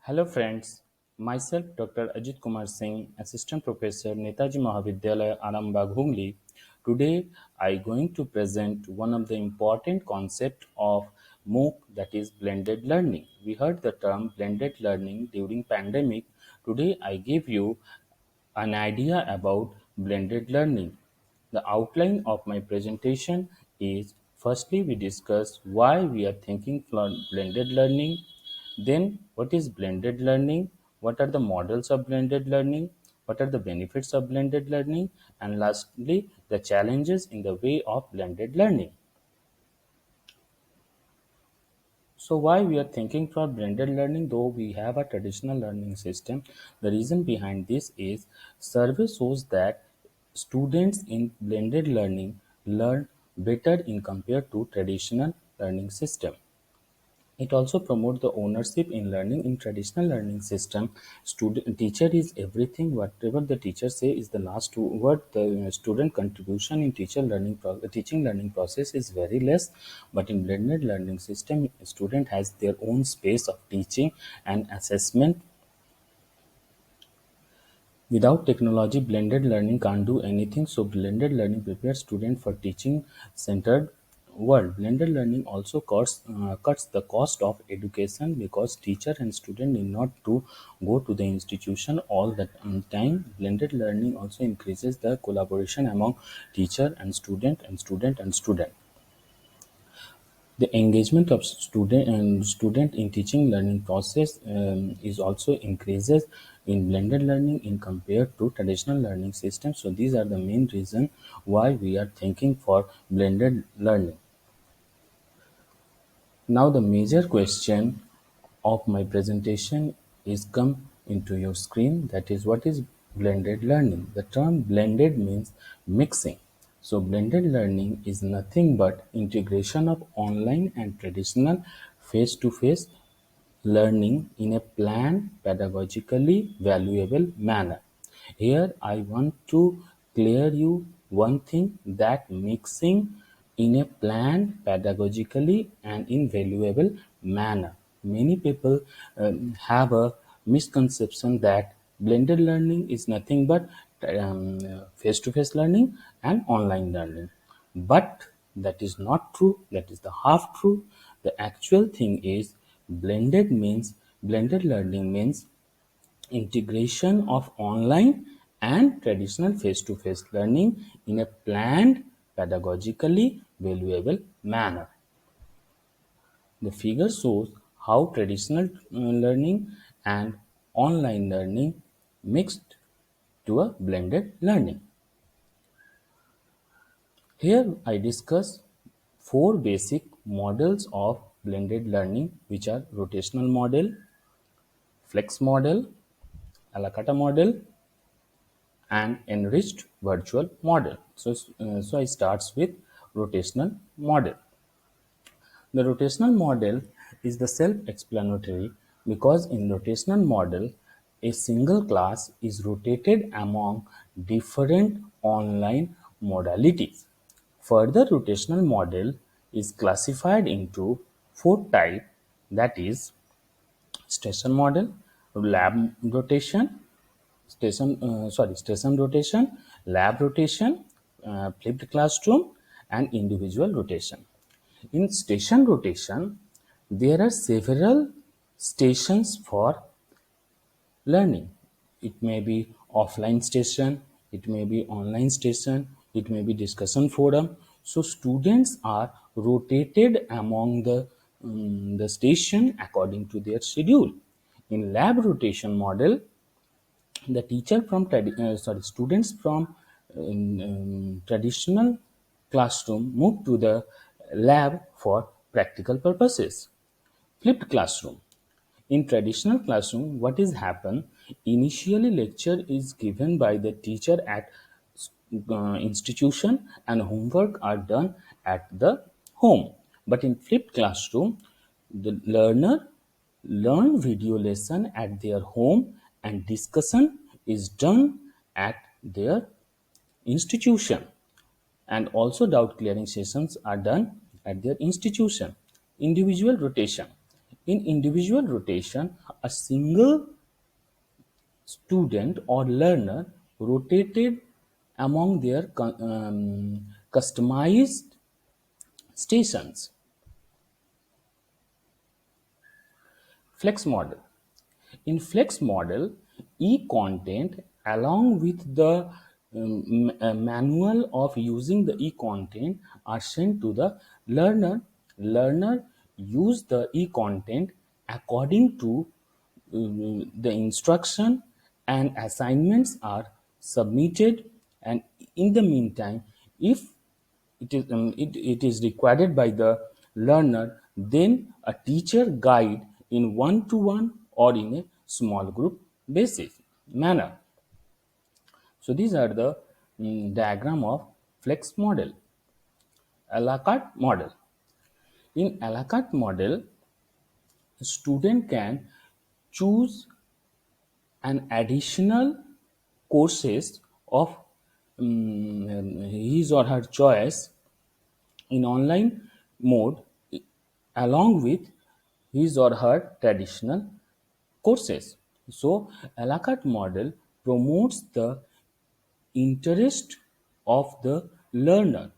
Hello friends, myself Dr. Ajit Kumar Singh, Assistant Professor, Netaji Mahavidyalaya, Arambagh, Hungary. Today I going to present one of the important concept of MOOC, that is blended learning. We heard the term blended learning during pandemic. Today I give you an idea about blended learning. The outline of my presentation is: firstly, we discuss why we are thinking for blended learning, then what is blended learning, what are the models of blended learning, what are the benefits of blended learning, and lastly, the challenges in the way of blended learning. So why we are thinking for blended learning though we have a traditional learning system? The reason behind this is survey shows that students in blended learning learn better in compared to traditional learning system. It also promotes the ownership in learning. In traditional learning system, student teacher is everything. Whatever the teacher say is the last word. The student contribution in teaching learning process is very less. But in blended learning system, student has their own space of teaching and assessment. Without technology, blended learning can't do anything. So blended learning prepares students for teaching-centered world. Blended learning also cuts the cost of education because teacher and student need not to go to the institution all the time. Blended learning also increases the collaboration among teacher and student. The engagement of student in teaching learning process is also increases in blended learning in compared to traditional learning systems. So these are the main reason why we are thinking for blended learning. Now the major question of my presentation is come into your screen, that is, what is blended learning? The term blended means mixing. So blended learning is nothing but integration of online and traditional face-to-face learning in a planned, pedagogically valuable manner. Here I want to clear you one thing, that mixing in a planned, pedagogically and in valuable manner. Many people have a misconception that blended learning is nothing but face-to-face learning and online learning. But that is not true. That is the half true. The actual thing is blended learning means integration of online and traditional face-to-face learning in a planned, pedagogically valuable manner. The figure shows how traditional learning and online learning mixed to a blended learning. Here I discuss four basic models of blended learning, which are rotational model, flex model, a la carte model, and enriched virtual model. So I starts with rotational model. The rotational model is the self-explanatory because in rotational model, a single class is rotated among different online modalities. Further, rotational model is classified into four types, that is station model, lab rotation, station rotation, lab rotation, flipped classroom, and individual rotation. In station rotation, there are several stations for learning. It may be offline station, it may be online station, it may be discussion forum. So students are rotated among the station according to their schedule. In lab rotation model, the students from traditional classroom move to the lab for practical purposes. Flipped classroom. In traditional classroom, what is happen? Initially, lecture is given by the teacher at institution, and homework are done at the home. But in flipped classroom, the learner learn video lesson at their home and discussion is done at their institution, and also doubt clearing sessions are done at their institution. Individual rotation. In individual rotation, a single student or learner rotated among their customized stations. Flex model. In flex model, e-content along with the manual of using the e-content are sent to the learner. Learner use the e-content according to the instruction, and assignments are submitted. And in the meantime, if it is required by the learner, then a teacher guide in one-to-one or in a small group basis manner. So these are the diagram of flex model. A la carte model. In a la carte model, a student can choose an additional courses of his or her choice in online mode along with his or her traditional courses. So, a la carte model promotes the interest of the learner.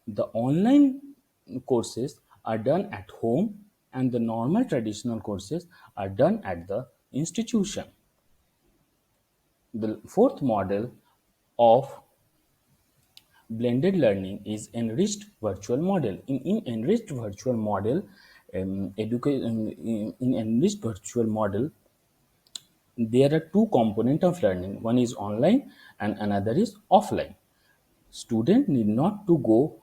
The online courses are done at home and the normal traditional courses are done at the institution. The fourth model of blended learning is enriched virtual model. In enriched virtual model, in enriched virtual model, there are two components of learning. One is online and another is offline. Student need not to go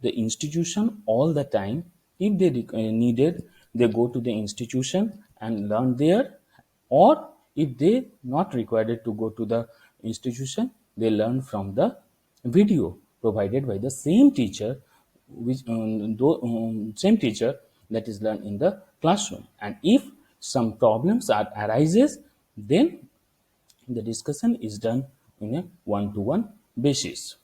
the institution all the time. If they needed, they go to the institution and learn there, or if they not required to go to the institution, they learn from the video provided by the same teacher, which same teacher that is learned in the classroom. And if some problems are arises, then the discussion is done in a one-to-one basis.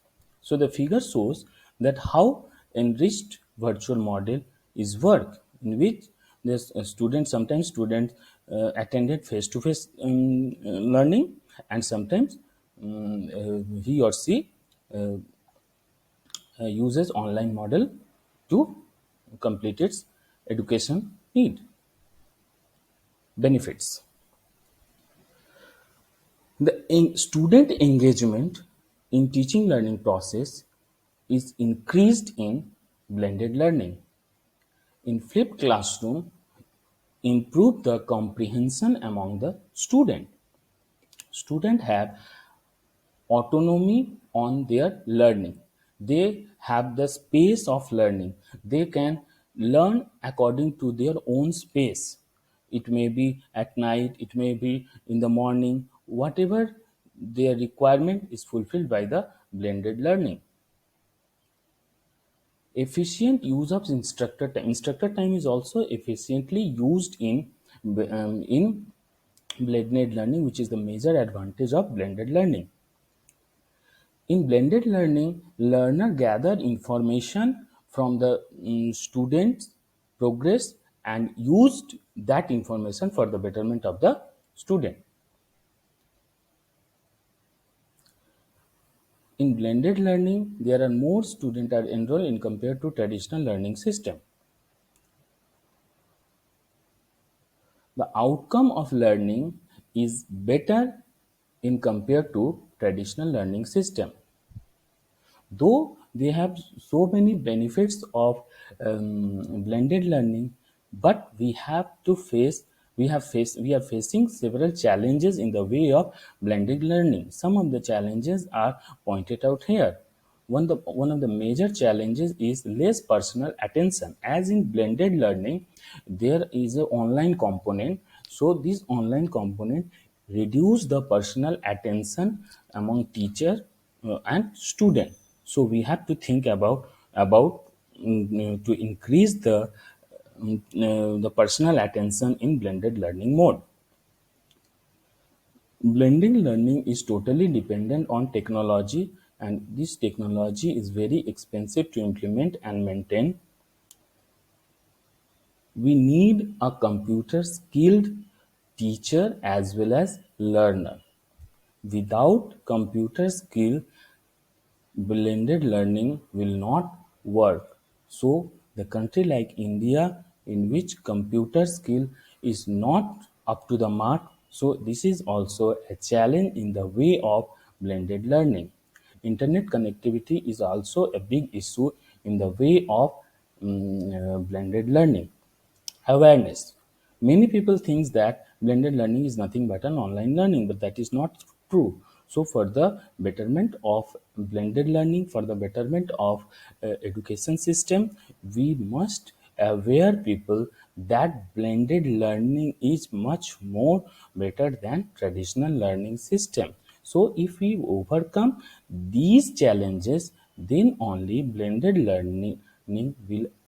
So the figure shows that how enriched virtual model is work, in which the students sometimes students attended face-to-face learning, and sometimes he or she uses online model to complete its education need. Benefits. The student engagement in teaching learning process is increased in blended learning. In flipped classroom, improve the comprehension among the student. Student have autonomy on their learning. They have the space of learning. They can learn according to their own space. It may be at night, it may be in the morning, whatever their requirement is fulfilled by the blended learning. Efficient use of instructor time. Instructor time is also efficiently used in blended learning, which is the major advantage of blended learning. In blended learning, learner gather information from the students' progress and used that information for the betterment of the student. In blended learning, there are more students are enrolled in compared to traditional learning system. The outcome of learning is better in compared to traditional learning system. Though they have so many benefits of blended learning, but we are facing several challenges in the way of blended learning. Some of the challenges are pointed out here. One of the major challenges is less personal attention. As in blended learning, there is an online component. So this online component reduce the personal attention among teacher and student. So we have to think about to increase the personal attention in blended learning mode. Blending learning is totally dependent on technology, and this technology is very expensive to implement and maintain. We need a computer skilled teacher as well as learner. Without computer skill, blended learning will not work. So, the country like India, in which computer skill is not up to the mark, so this is also a challenge in the way of blended learning. Internet connectivity is also a big issue in the way of blended learning. Awareness. Many people think that blended learning is nothing but an online learning, but that is not true. So, for the betterment of blended learning, for the betterment of education system, we must aware people that blended learning is much more better than traditional learning system. So, if we overcome these challenges, then only blended learning will